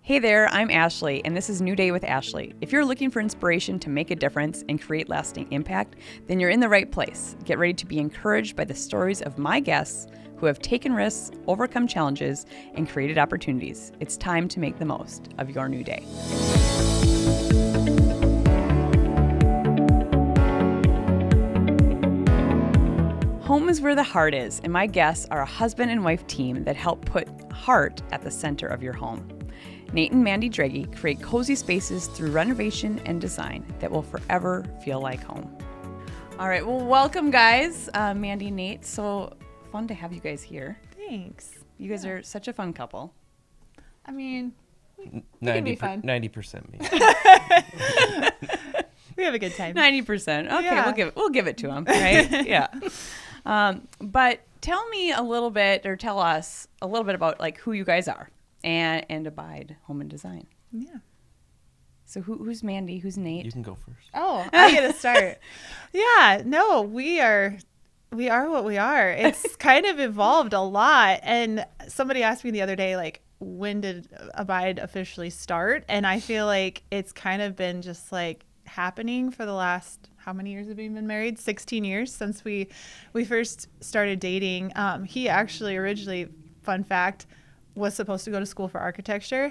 Hey there, I'm Ashley, and this is New Day with Ashley. If you're looking for inspiration to make a difference and create lasting impact, then you're in the right place. Get ready to be encouraged by the stories of my guests who have taken risks, overcome challenges, and created opportunities. It's time to make the most of your new day. Home is where the heart is, and my guests are a husband and wife team that help put heart at the center of your home. Nate and Mandie Drege create cozy spaces through renovation and design that will forever feel like home. All right, well, welcome, guys. Mandie, Nate, so fun to have you guys here. Thanks. You guys are such a fun couple. I mean, we can be fun. 90% me. We have a good time. 90%. Okay, Yeah. we'll give it to them, right? Yeah. But tell me a little bit, or tell us a little bit about like who you guys are and Abide Home and Design. Yeah. So who's Mandie? Who's Nate? You can go first. Oh, I get to start. Yeah. No, we are what we are. It's kind of evolved a lot. And somebody asked me the other day, like, when did Abide officially start? And I feel like it's kind of been just like happening for the last, how many years have we been married? 16 years since we first started dating. He actually originally, fun fact, was supposed to go to school for architecture,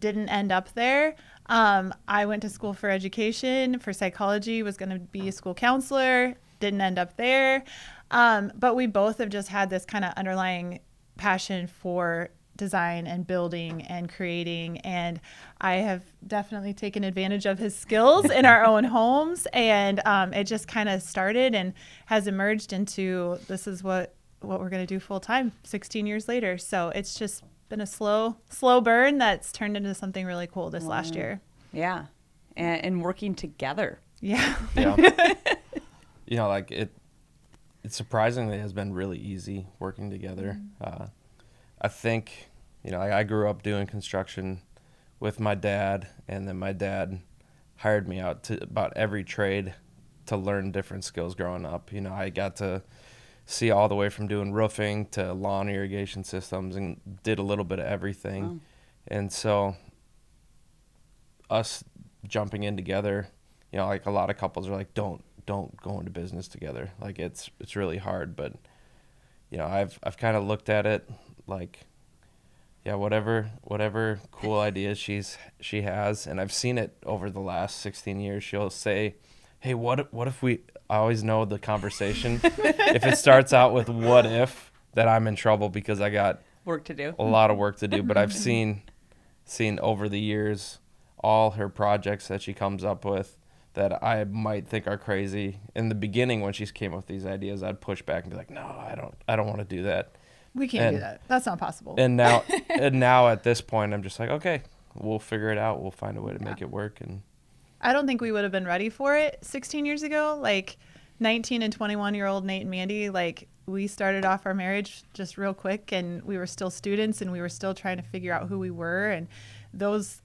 didn't end up there. I went to school for education, for psychology, was going to be a school counselor, didn't end up there. But we both have just had this kind of underlying passion for design and building and creating. And I have definitely taken advantage of his skills in our own homes. And it just kind of started and has emerged into this is what we're going to do full time 16 years later. So it's just been a slow burn that's turned into something really cool this last year. Yeah. And working together. Yeah. Yeah. You know, like it surprisingly has been really easy working together. I think, you know, I grew up doing construction with my dad, and then my dad hired me out to about every trade to learn different skills growing up. You know, I got to see all the way from doing roofing to lawn irrigation systems and did a little bit of everything. Wow. And so us jumping in together, you know, like a lot of couples are like, don't go into business together. Like it's really hard. But, you know, I've kind of looked at it like, yeah, whatever cool ideas she has, and I've seen it over the last 16 years. She'll say, hey, what if we, I always know the conversation. If it starts out with what if, that I'm in trouble because I got Work to do. a lot of work to do. But I've seen over the years all her projects that she comes up with that I might think are crazy. In the beginning, when she came up with these ideas, I'd push back and be like, no, I don't want to do that. We can't do that. That's not possible. And now at this point, I'm just like, okay, we'll figure it out. We'll find a way to make it work. And I don't think we would have been ready for it 16 years ago. Like 19 and 21-year-old Nate and Mandie, like we started off our marriage just real quick, and we were still students, and we were still trying to figure out who we were. And those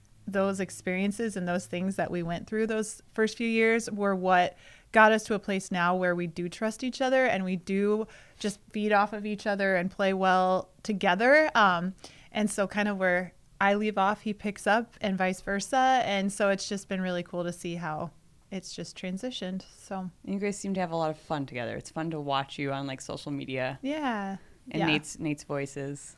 experiences and those things that we went through those first few years were what got us to a place now where we do trust each other, and we do just feed off of each other and play well together. And so kind of where I leave off, he picks up, and vice versa. And so it's just been really cool to see how it's just transitioned. So You guys seem to have a lot of fun together. It's fun to watch you on like social media yeah. and Yeah. Nate's voices.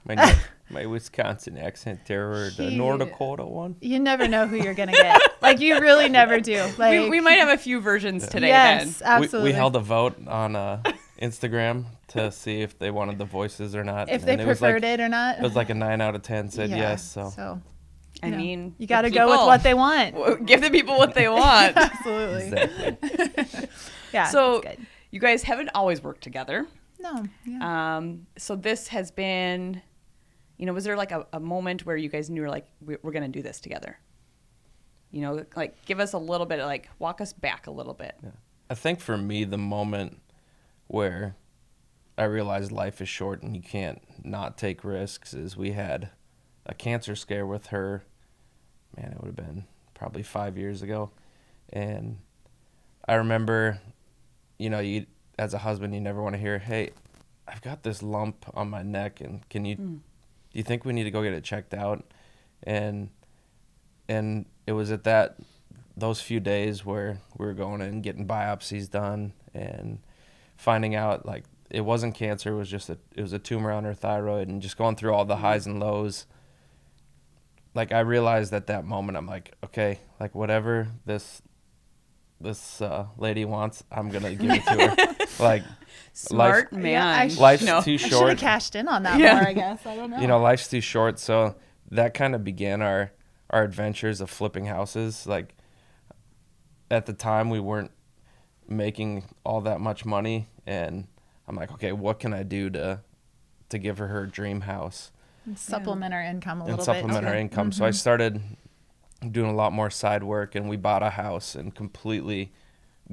my Wisconsin accent there, or the North Dakota one. You never know who you're going to get. Like you really never do. Like We might have a few versions today yes, then. absolutely. We held a vote on Instagram to see if they wanted the voices or not. If they and preferred it or not. It was like a 9 out of 10 said Yeah, yes. So I mean, you got to go with what they want. Give the people what they want. Absolutely. exactly. Yeah. So it's good. you guys haven't always worked together. No. Yeah. So this has been, you know, was there like a moment where you guys knew like we're going to do this together? You know, like give us a little bit, like walk us back a little bit. Yeah. I think for me, the moment where I realized life is short and you can't not take risks is we had a cancer scare with her. Man, it would have been probably 5 years ago. And I remember, you know, you as a husband, you never want to hear, hey, I've got this lump on my neck, and do you think we need to go get it checked out? And and it was at those few days where we were going in and getting biopsies done and finding out like it wasn't cancer, it was a tumor on her thyroid, and just going through all the highs and lows. Like I realized at that moment, I'm like, okay, like whatever this lady wants, I'm gonna give it to her. Like Smart man. Yeah, life's too I should short. have cashed in on that Yeah. more, I guess. I don't know. You know, life's too short. So that kind of began our adventures of flipping houses. Like at the time, we weren't making all that much money, and I'm like, okay, what can I do to give her dream house And supplement our income a and little supplement bit. our income? So I started doing a lot more side work, and we bought a house and completely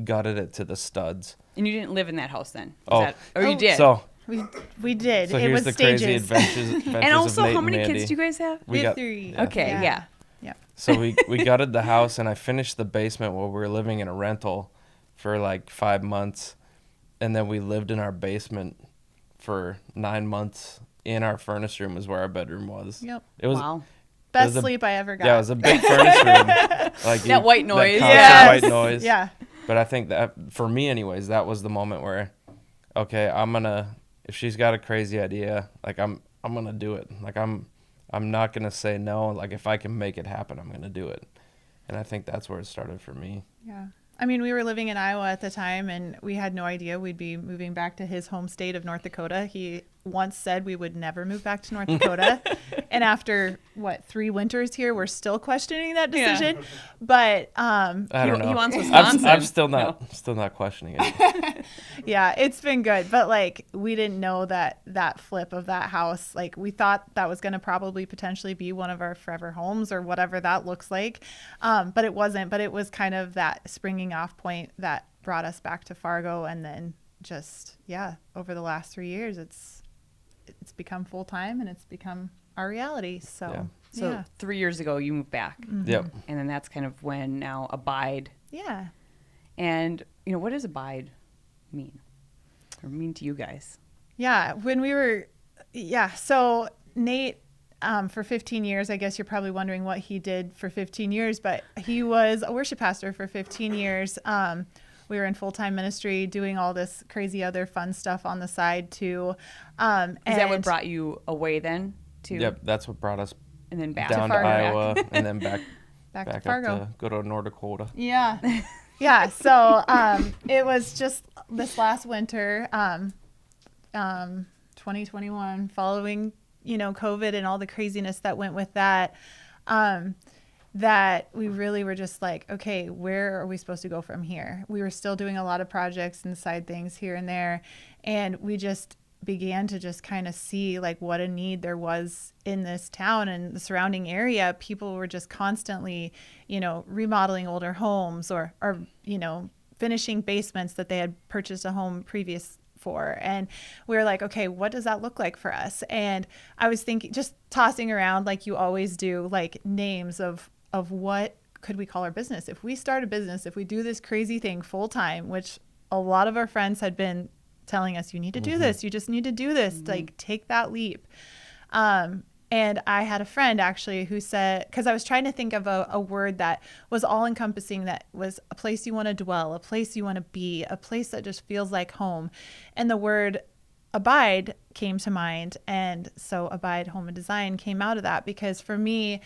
gutted it to the studs. And you didn't live in that house then? Oh. Or you did? So We did. so It here's was the stages. crazy adventures and also, of Nate how and many Mandie. kids do you guys have? We have got 3. yeah. Okay, yeah. So we gutted the house, and I finished the basement while we were living in a rental for like 5 months, and then we lived in our basement for 9 months. In our furnace room is where our bedroom was. Yep. It was Wow. Best a- sleep I ever got. yeah, it was a big furnace room. Like That white noise. that constant Yes. white noise. Yeah. But I think that for me, anyways, that was the moment where, okay, if she's got a crazy idea, like I'm gonna do it. Like I'm not gonna say no. Like if I can make it happen, I'm gonna do it. And I think that's where it started for me. Yeah. I mean, we were living in Iowa at the time, and we had no idea we'd be moving back to his home state of North Dakota. He once said we would never move back to North Dakota. And after, 3 winters here, we're still questioning that Yeah. decision. But I don't know. He wants Wisconsin. I'm still not questioning it. yeah, it's been good. But like, we didn't know that flip of that house. Like, we thought that was going to probably potentially be one of our forever homes or whatever that looks like. But it wasn't. But it was kind of that springing off point that brought us back to Fargo. And then just, over the last 3 years, it's become full time, and it's become our reality. So, So 3 years ago, you moved back. Yep. And then that's kind of when now Abide. yeah. And, what does Abide mean? Or mean to you guys? Yeah, when we were, so Nate, for 15 years, I guess you're probably wondering what he did for 15 years, but he was a worship pastor for 15 years. We were in full-time ministry doing all this crazy other fun stuff on the side too. Is that what brought you away then? Yep, that's what brought us And then back down to Fargo. Iowa and then back back to up Fargo? to go to North Dakota. Yeah. Yeah. So it was just this last winter, 2021, following, COVID and all the craziness that went with that, that we really were just like, okay, where are we supposed to go from here? We were still doing a lot of projects and side things here and there. And we just began to just kind of see like what a need there was in this town and the surrounding area. People were just constantly, remodeling older homes or finishing basements that they had purchased a home previous for. And we were like, okay, what does that look like for us? And I was thinking, just tossing around like you always do, like names of what could we call our business? If we start a business, if we do this crazy thing full time, which a lot of our friends had been telling us, you need to do this. You just need to do this. Like, take that leap. And I had a friend actually who said, because I was trying to think of a word that was all encompassing, that was a place you want to dwell, a place you want to be, a place that just feels like home. And the word abide came to mind. And so Abide Home and Design came out of that, because for me,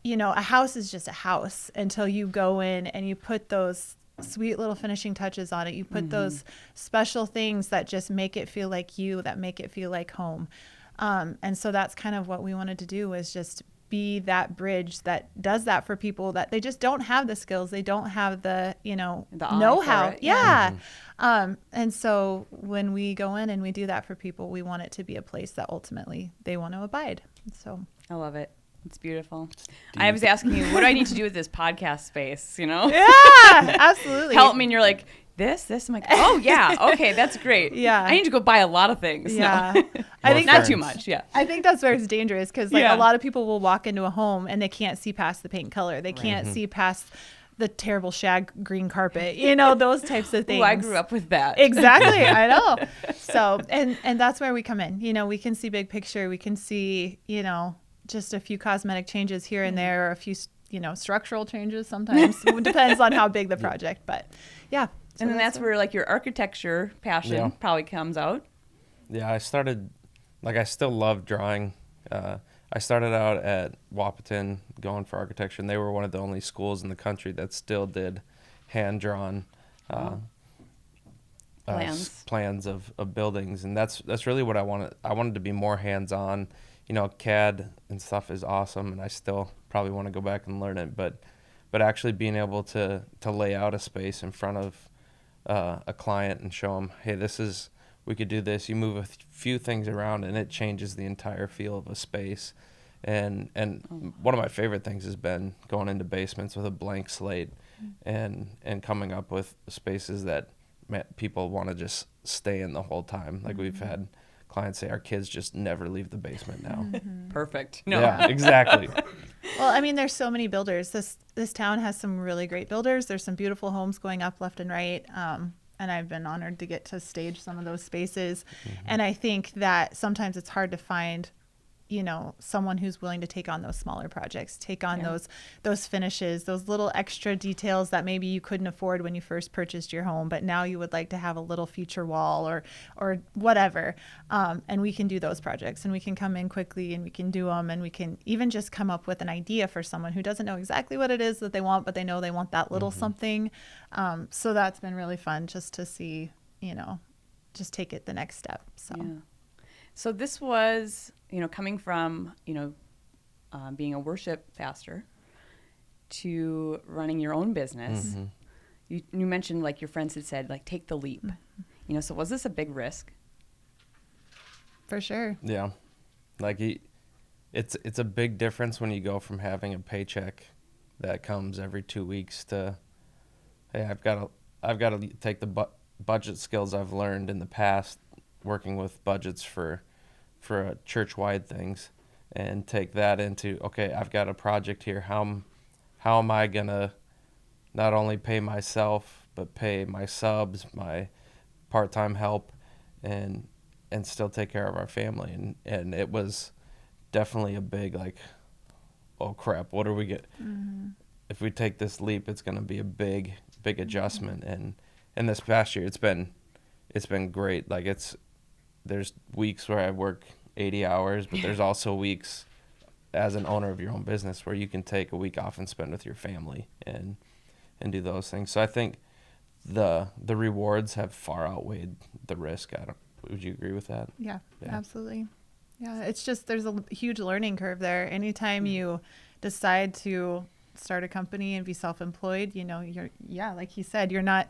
a house is just a house until you go in and you put those sweet little finishing touches on it. You put those special things that just make it feel like you, that make it feel like home. And so that's kind of what we wanted to do, was just be that bridge that does that for people that they just don't have the skills. They don't have the, know-how. Yeah. And so when we go in and we do that for people, we want it to be a place that ultimately they want to abide. So I love it. It's beautiful. I was asking you, what do I need to do with this podcast space? yeah, absolutely. Help me. And you're like, this. I'm like, oh yeah, okay, that's great. Yeah. I need to go buy a lot of things. Yeah. No. I think Not too much. Yeah. I think that's where it's dangerous, because Yeah. a lot of people will walk into a home and they can't see past the paint color. They can't see past the terrible shag green carpet, those types of things. Ooh, I grew up with that. Exactly. I know. So, and that's where we come in. We can see big picture. We can see, just a few cosmetic changes here and there, or a few structural changes sometimes. It depends on how big the project, but yeah. So And then that's where like your architecture passion probably comes out. Yeah, I started, like, I still love drawing. I started out at Wapaton going for architecture, and they were one of the only schools in the country that still did hand-drawn plans of buildings. And that's really what I wanted. I wanted to be more hands-on. CAD and stuff is awesome, and I still probably want to go back and learn it. But actually being able to lay out a space in front of a client and show them, hey, we could do this. You move a few things around, and it changes the entire feel of a space. And one of my favorite things has been going into basements with a blank slate and coming up with spaces that people want to just stay in the whole time. Like we've had clients say our kids just never leave the basement now. Perfect. No. Yeah, exactly. Well, I mean, there's so many builders. This town has some really great builders. There's some beautiful homes going up left and right. And I've been honored to get to stage some of those spaces. And I think that sometimes it's hard to find, someone who's willing to take on those smaller projects, take on those finishes, those little extra details that maybe you couldn't afford when you first purchased your home, but now you would like to have a little feature wall or whatever. And we can do those projects, and we can come in quickly, and we can do them, and we can even just come up with an idea for someone who doesn't know exactly what it is that they want, but they know they want that little something. So that's been really fun just to see, just take it the next step. So this was, coming from, being a worship pastor to running your own business. You mentioned, like, your friends had said, like, take the leap. So was this a big risk? For sure. Yeah. Like, it's a big difference when you go from having a paycheck that comes every 2 weeks to, hey, I've got to take the budget skills I've learned in the past working with budgets for church-wide things and take that into, okay, I've got a project here. How am I going to not only pay myself, but pay my subs, my part-time help, and still take care of our family? And it was definitely a big, like, oh, crap, what are we get? If we take this leap, it's going to be a big adjustment. And this past year, it's been great. Like, there's weeks where I work 80 hours, but there's also weeks as an owner of your own business where you can take a week off and spend with your family and do those things. So I think the rewards have far outweighed the risk. Would you agree with that? Yeah, absolutely. Yeah, it's just there's a huge learning curve there. Anytime you decide to start a company and be self-employed, you're like he said, you're not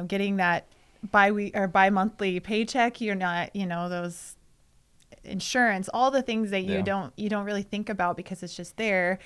getting that bi-monthly paycheck. You're not, those insurance, all the things that you don't really think about because it's just there,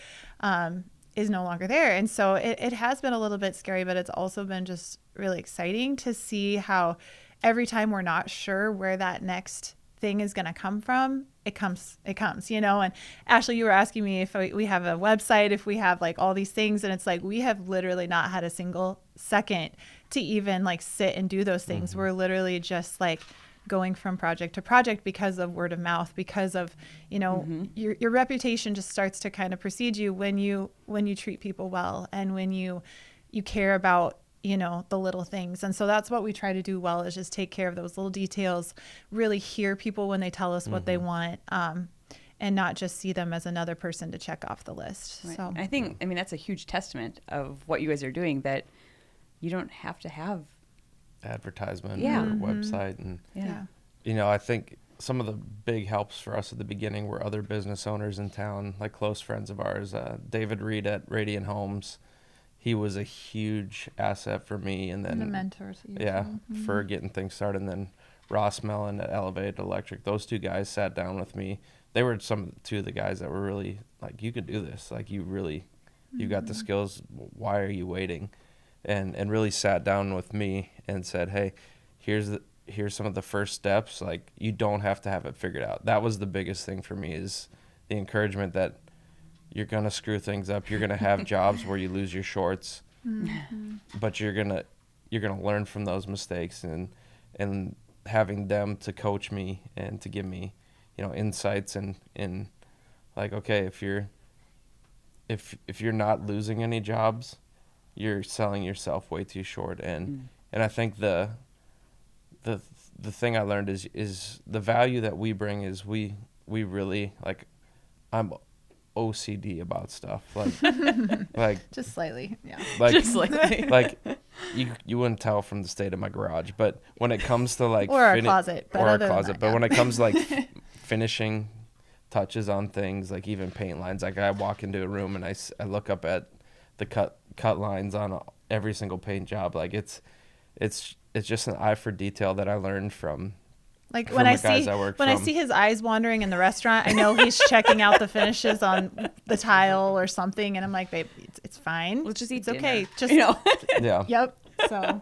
is no longer there. And so it has been a little bit scary, but it's also been just really exciting to see how every time we're not sure where that next thing is going to come from, it comes, and Ashley, you were asking me if we have a website, if we have like all these things, and it's like, we have literally not had a single second to even like sit and do those things. We're literally just like going from project to project because of word of mouth, because of, your reputation just starts to kind of precede you when you treat people well and when you care about, the little things. And so that's what we try to do well, is just take care of those little details, really hear people when they tell us what they want, and not just see them as another person to check off the list. Right. So I think, that's a huge testament of what you guys are doing, that you don't have to have advertisement or website. And I think some of the big helps for us at the beginning were other business owners in town, like close friends of ours. David Reed at Radiant Homes, he was a huge asset for me, and then a mentor to you. For getting things started. And then Ross Mellon at Elevated Electric, those two guys sat down with me. They were two of the guys that were really like, you could do this, like, you got the skills, why are you waiting? And really sat down with me and said, hey, here's some of the first steps. Like, you don't have to have it figured out. That was the biggest thing for me, is the encouragement that you're going to screw things up. You're going to have jobs where you lose your shorts, but you're going to learn from those mistakes, and having them to coach me and to give me, insights and like, okay, if you're if you're not losing any jobs, you're selling yourself way too short. And I think the thing I learned is the value that we bring is we really, like, I'm OCD about stuff, like Just slightly, yeah. like Just like like you wouldn't tell from the state of my garage, but when it comes to like Or our closet, but or our other than closet, that, but yeah. when it comes to like finishing touches on things, like even paint lines, like I walk into a room and I look up at the cut lines on every single paint job. Like it's just an eye for detail that I learned from Like from when the I guys see I work when I from. see his eyes wandering in the restaurant, I know he's checking out the finishes on the tile or something, and I'm like, babe, it's fine. Let's just eat It's okay. dinner. Just Yeah. Yep. So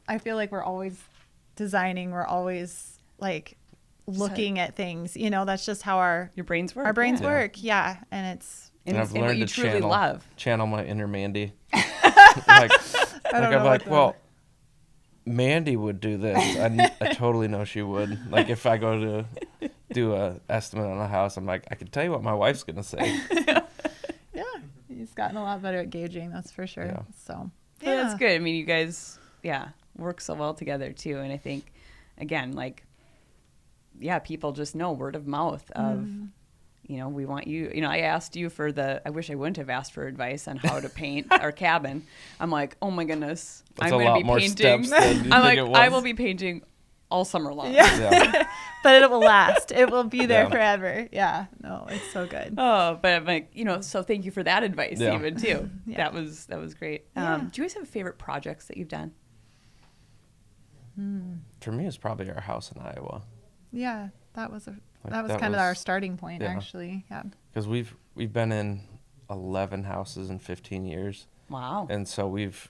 I feel like we're always designing. We're always like looking at things. You know, that's just how our your brains work. brains Yeah. work. Yeah, and it's And, And I've and what learned you to truly love. channel my inner Mandy. like don't know I'm what like, the- well, Mandy would do this. I totally know she would. Like if I go to do a estimate on a house, I'm like, I can tell you what my wife's gonna say. yeah, he's gotten a lot better at gauging. That's for sure. Yeah. So But that's good. I mean, you guys, work so well together too. And I think, again, like, people just know word of mouth of, we want you. I asked you for I wish I wouldn't have asked for advice on how to paint our cabin. I'm like, oh my goodness, That's I'm a going to lot be more painting. steps than you I'm think like, it was. I will be painting all summer long. Yeah. but it will last. It will be there Yeah. forever. Yeah. No, it's so good. Oh, but I'm like, so thank you for that advice Yeah. even too. Yeah. That was great. Yeah. Do you guys have favorite projects that you've done? For me, it's probably our house in Iowa. Yeah, that was Like, kind of our starting point, yeah. actually. Yeah. Because we've been in 11 houses in 15 years. Wow. And so we've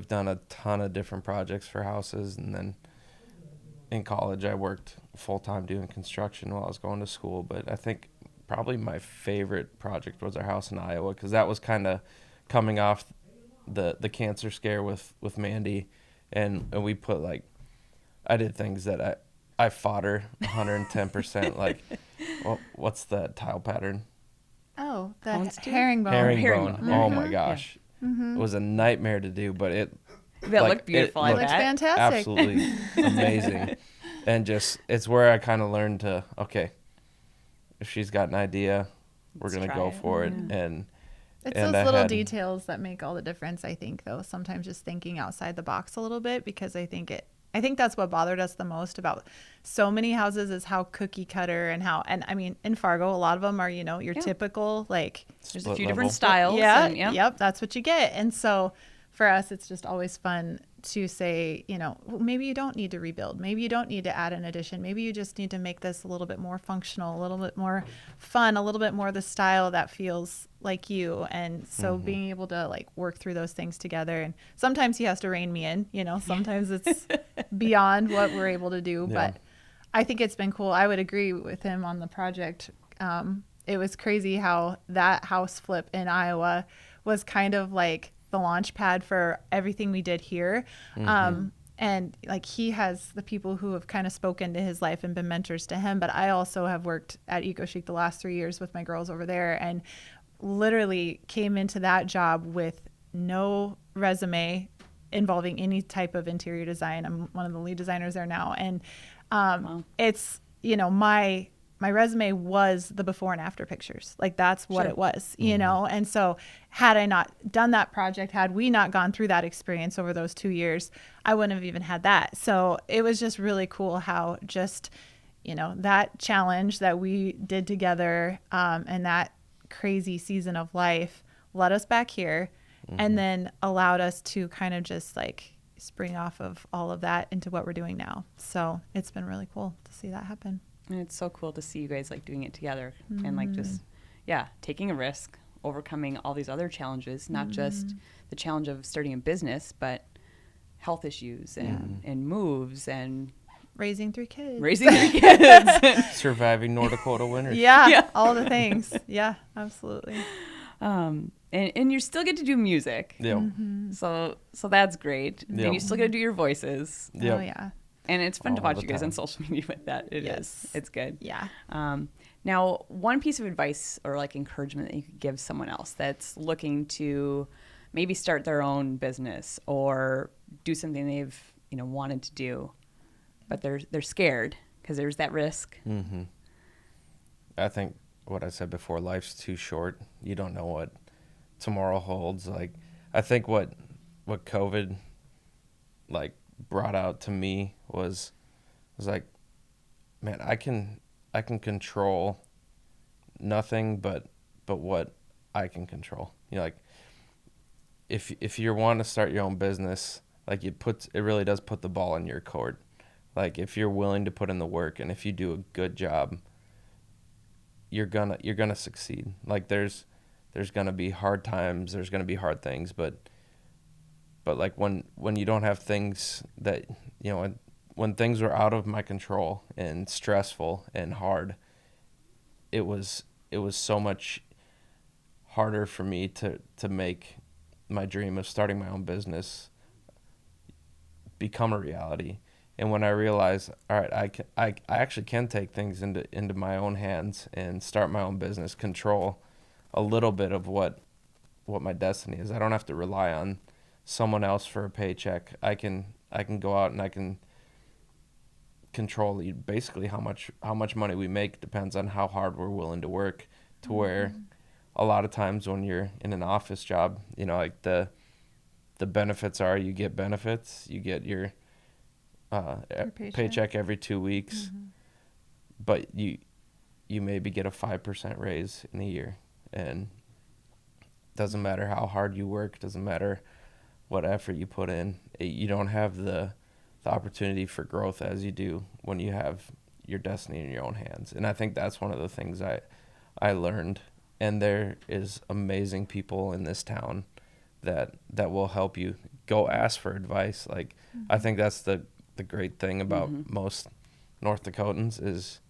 done a ton of different projects for houses. And then in college, I worked full time doing construction while I was going to school. But I think probably my favorite project was our house in Iowa, because that was kind of coming off the cancer scare with Mandy, and we put like, I did things that I fought her 110%. Like, what's that tile pattern? Oh, the Houndstooth? herringbone. Herringbone. Herringbone. Oh my gosh. It was a nightmare to do, but it That looked beautiful, I Looks bet. fantastic. absolutely amazing. And it's where I kind of learned to, okay, if she's got an idea, we're Let's going to try go it. for it. Yeah. And It's and those I little had- details that make all the difference, I think, though. Sometimes just thinking outside the box a little bit, because I think that's what bothered us the most about so many houses is how cookie cutter and I mean, in Fargo, a lot of them are, your typical, like, There's a split few level. different styles. yeah, and, yep, that's what you get. And so for us, it's just always fun to say, well, maybe you don't need to rebuild. Maybe you don't need to add an addition. Maybe you just need to make this a little bit more functional, a little bit more fun, a little bit more the style that feels like you. And so being able to like work through those things together, and sometimes he has to rein me in, sometimes it's beyond what we're able to do, Yeah. but I think it's been cool. I would agree with him on the project. It was crazy how that house flip in Iowa was kind of like the launch pad for everything we did here. And like he has the people who have kind of spoken to his life and been mentors to him. But I also have worked at Eco Chic the last 3 years with my girls over there, and literally came into that job with no resume involving any type of interior design. I'm one of the lead designers there now. And it's, my resume was the before and after pictures. Like that's what it was, And so had I not done that project, had we not gone through that experience over those 2 years, I wouldn't have even had that. So it was just really cool how just, that challenge that we did together, and that crazy season of life led us back here and then allowed us to kind of just like spring off of all of that into what we're doing now. So it's been really cool to see that happen. And it's so cool to see you guys like doing it together and like just, taking a risk, overcoming all these other challenges, not just the challenge of starting a business, but health issues and moves and Raising 3 kids. raising your kids. surviving North Dakota winters. Yeah, all the things. Yeah, absolutely. And you still get to do music. Yeah. So that's great. Yeah. And you still get to do your voices. Yep. Oh, yeah. And it's fun to All watch the you guys time. on social media with that. It is. Yes. It's good. Yeah. Now, one piece of advice or like encouragement that you could give someone else that's looking to maybe start their own business or do something they've, wanted to do, but they're scared because there's that risk. Mm-hmm. I think what I said before, life's too short. You don't know what tomorrow holds. Like, I think what COVID like brought out to me was like, man, I can control nothing but what I can control. Like, if you want to start your own business, like it really does put the ball in your court. Like, if you're willing to put in the work and if you do a good job, you're gonna succeed. Like, there's gonna be hard times, there's gonna be hard things, but like when you don't have things that, when things were out of my control and stressful and hard, it was so much harder for me to make my dream of starting my own business become a reality. And when I realized, all right, I actually can take things into my own hands and start my own business, control a little bit of what my destiny is. I don't have to rely on someone else for a paycheck. I can go out and I can control basically how much money we make depends on how hard we're willing to work, to where a lot of times when you're in an office job, like the benefits are you get benefits, you get your paycheck every 2 weeks, but you maybe get a 5% raise in a year, and doesn't matter how hard you work, doesn't matter what effort you put in, you don't have the opportunity for growth as you do when you have your destiny in your own hands. And I think that's one of the things I learned. And there is amazing people in this town that will help you. Go ask for advice. Like, I think that's the great thing about most North Dakotans is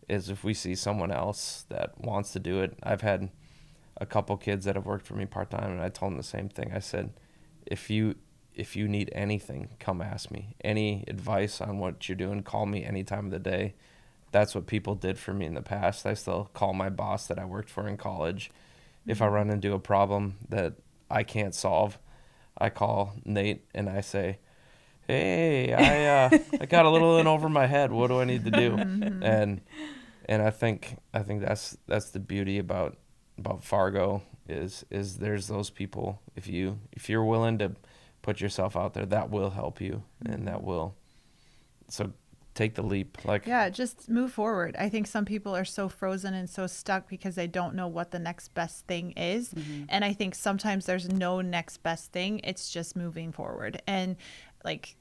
if we see someone else that wants to do it. I've had a couple kids that have worked for me part-time, and I told them the same thing. I said, if you need anything, come ask me. Any advice on what you're doing, call me any time of the day. That's what people did for me in the past. I still call my boss that I worked for in college. If I run into a problem that I can't solve, I call Nate and I say, hey, I got a little in over my head. What do I need to do? And I think that's the beauty about Fargo is there's those people. If you're willing to put yourself out there, that will help you, and that will. So take the leap. Just move forward. I think some people are so frozen and so stuck because they don't know what the next best thing is. And I think sometimes there's no next best thing. It's just moving forward. And like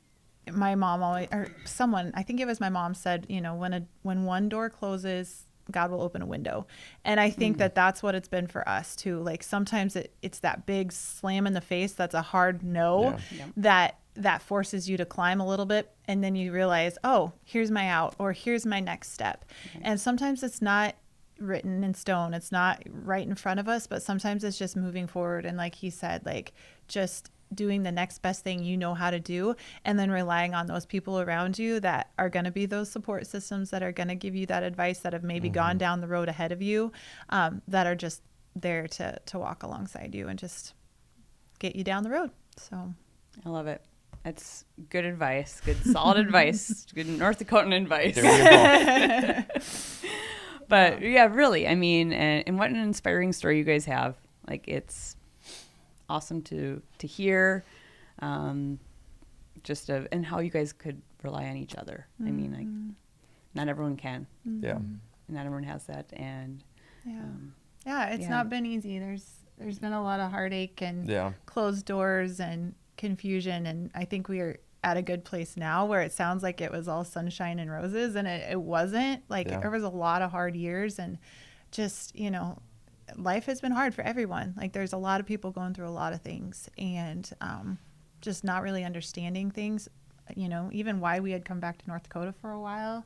my mom always, or someone, I think it was my mom, said, when one door closes, God will open a window. And I think that's what it's been for us too. Like, sometimes it's that big slam in the face that's a hard no that forces you to climb a little bit, and then you realize, oh, here's my out, or here's my next step. And sometimes it's not written in stone, it's not right in front of us, but sometimes it's just moving forward, and like he said, like just doing the next best thing you know how to do, and then relying on those people around you that are going to be those support systems that are going to give you that advice, that have maybe gone down the road ahead of you, that are just there to walk alongside you and just get you down the road. So I love it. That's good advice, good solid advice, good North Dakotan advice. But yeah, really, I mean, and what an inspiring story you guys have. Like, it's awesome to hear, and how you guys could rely on each other. I mean, like, not everyone can. Yeah. Not everyone has that, and it's not been easy. There's been a lot of heartache and closed doors and confusion, and I think we are at a good place now where it sounds like it was all sunshine and roses, and it wasn't. Like, there was a lot of hard years, and just, life has been hard for everyone. Like, there's a lot of people going through a lot of things, and just not really understanding things, even why we had come back to North Dakota for a while,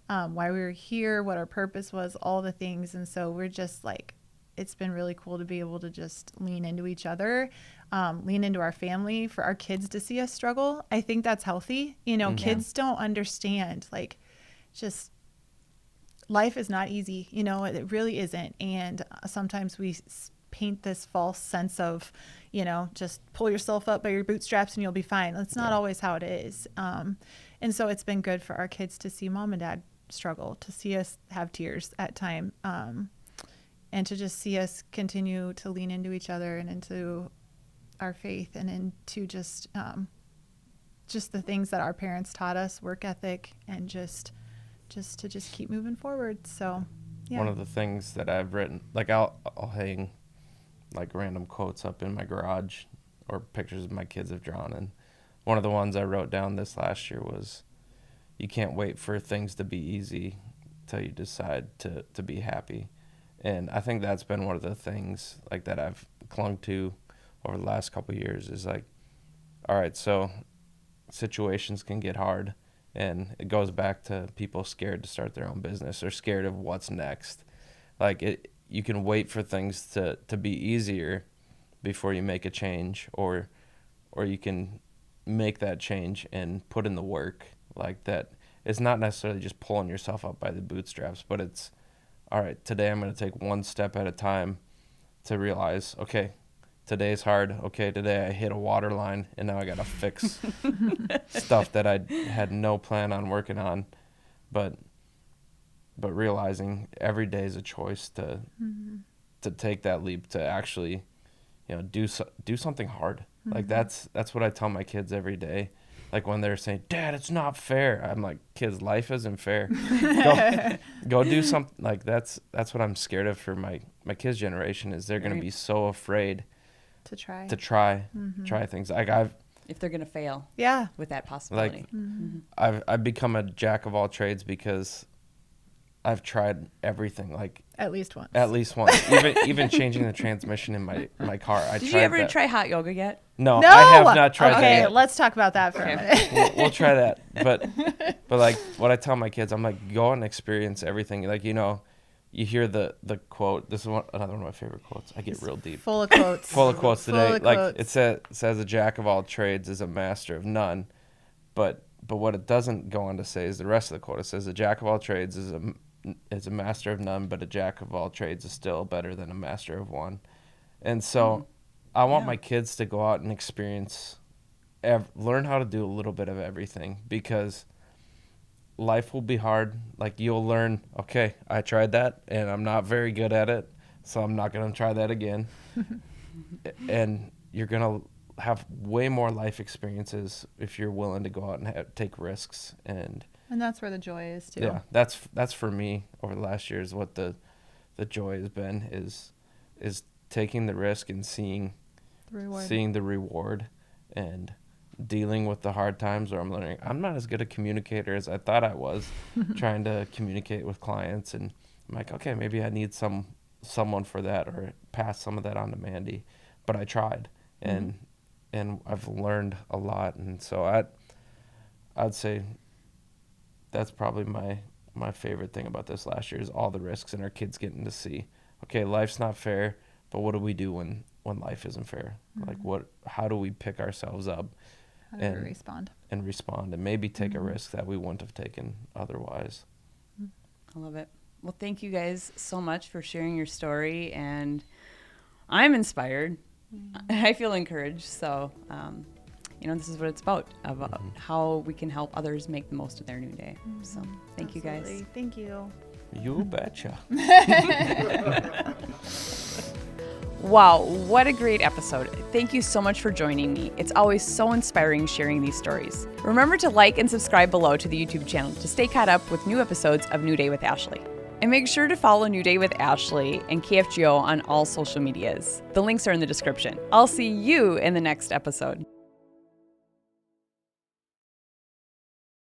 why we were here, what our purpose was, all the things. And so we're just like, it's been really cool to be able to just lean into each other, lean into our family, for our kids to see us struggle. I think that's healthy. Kids don't understand, like, just life is not easy. You know, it really isn't. And sometimes we paint this false sense of, you know, just pull yourself up by your bootstraps and you'll be fine. That's not always how it is. And so it's been good for our kids to see mom and dad struggle, to see us have tears at time, and to just see us continue to lean into each other and into our faith and into just the things that our parents taught us, work ethic, and just to keep moving forward. So, yeah. One of the things that I've written, like I'll hang like random quotes up in my garage or pictures of my kids have drawn. And one of the ones I wrote down this last year was, you can't wait for things to be easy till you decide to be happy. And I think that's been one of the things like that I've clung to over the last couple of years is like, all right, so situations can get hard, and it goes back to people scared to start their own business or scared of what's next. Like you can wait for things to be easier before you make a change, or you can make that change and put in the work. Like that, it's not necessarily just pulling yourself up by the bootstraps, but it's, all right, today I'm going to take one step at a time to realize, okay, today's hard. Okay, today I hit a water line and now I got to fix stuff that I had no plan on working on. But realizing every day is a choice to take that leap to actually, you know, do something hard. Like that's what I tell my kids every day. Like when they're saying, "Dad, it's not fair," I'm like, "Kids, life isn't fair. Go do something." Like that's what I'm scared of for my kids' generation is they're going to be so afraid to try things. Like if they're gonna fail, with that possibility. Like I've become a jack of all trades because I've tried everything. Like at least once. even changing the transmission in my car. Did you ever try hot yoga yet? No, I have not tried that Okay, yet. let's talk about that for a minute. We'll try that. But like what I tell my kids, I'm like, go and experience everything. Like, you know, you hear the quote. This is another one of my favorite quotes. I get real deep. Full of quotes. Full of quotes today. Like it says a jack of all trades is a master of none. But what it doesn't go on to say is the rest of the quote. It says a jack of all trades is a master of none, but a jack of all trades is still better than a master of one. And so I want my kids to go out and experience, learn how to do a little bit of everything, because life will be hard. Like you'll learn, okay, I tried that and I'm not very good at it, so I'm not going to try that again. And you're going to have way more life experiences if you're willing to go out and take risks. And that's where the joy is too. Yeah, that's for me over the last year is what the joy has been is taking the risk and seeing the reward and dealing with the hard times where I'm learning I'm not as good a communicator as I thought I was trying to communicate with clients, and I'm like, okay, maybe I need someone for that, or pass some of that on to Mandie, but I tried and I've learned a lot. And so I'd say that's probably my favorite thing about this last year is all the risks and our kids getting to see, okay, life's not fair, but what do we do when life isn't fair? Like how do we pick ourselves up and respond and maybe take a risk that we wouldn't have taken otherwise. I love it. Well, thank you guys so much for sharing your story, and I'm inspired. I feel encouraged. So, you know, this is what it's about how we can help others make the most of their new day. So thank you guys. Thank you. You betcha. Wow, what a great episode. Thank you so much for joining me. It's always so inspiring sharing these stories. Remember to like and subscribe below to the YouTube channel to stay caught up with new episodes of New Day with Ashley. And make sure to follow New Day with Ashley and KFGO on all social medias. The links are in the description. I'll see you in the next episode.